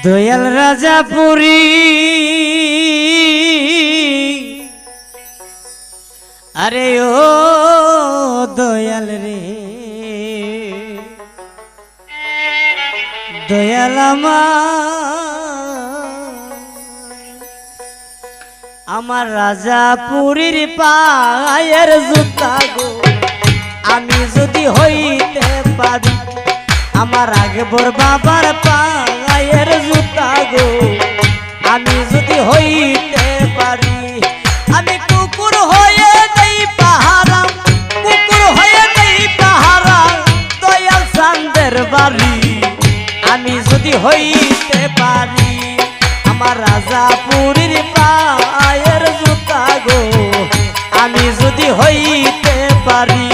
দয়াল রাজাপুরী আরে ও দয়াল রে দয়াল আমার রাজাপুরীর পায়ের জুতা গো আমি যদি হইতে পারি আমার আকবর বাবার পায়ের জুতা গো আমি যদি হইতে পারি আমি কুকুর হয়ে দেই পাহারা কুকুর হয়ে দেই পাহারা দয়াল চাঁদের বাড়ি আমি যদি হইতে পারি আমার রাজাপুরীর পায়ের জুতা গো আমি যদি হইতে পারি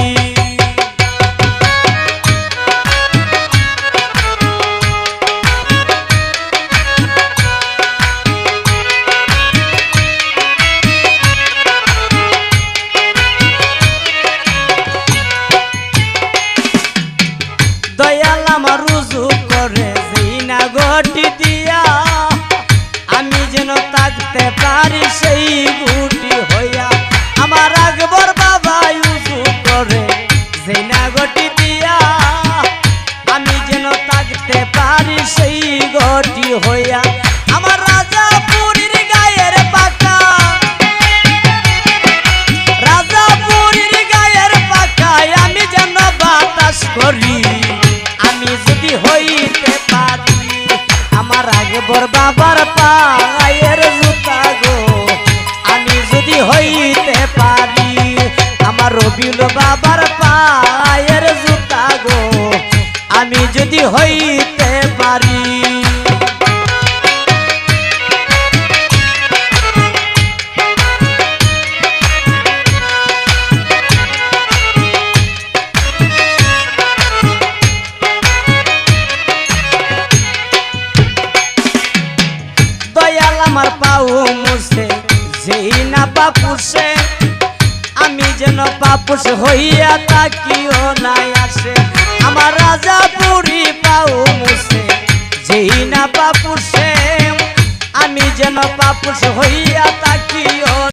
দয়াল আমার রুজু করে জিনা গটি দিয়া আমি যেন থাকতে পারি সেই গুটি হইয়া আমার আকবর বাবা রুজু করে জিনা গটি দিয়া আমি যেন থাকতে পারি সেই গটি হইয়া আমার রাজাপুরীর গায়ের পাকা রাজাপুরীর গায়ের পাকায় আমি যেন বাতাস করি যদি হইতে পারি আমার আকবর বাবার পায়ের জুতা গো আমি যদি হইতে পারি আমার রবিউল বাবার পায়ের জুতা গো আমি যদি হইতে পারি আমার পাও মুছে যেই না পাপুসে আমি যেন পাপুস হইয়া তাকিও নাই আসে আমার রাজাপুরী পাও মুছে যেই না পাপুসে আমি যেন পাপুস হইয়া তাকি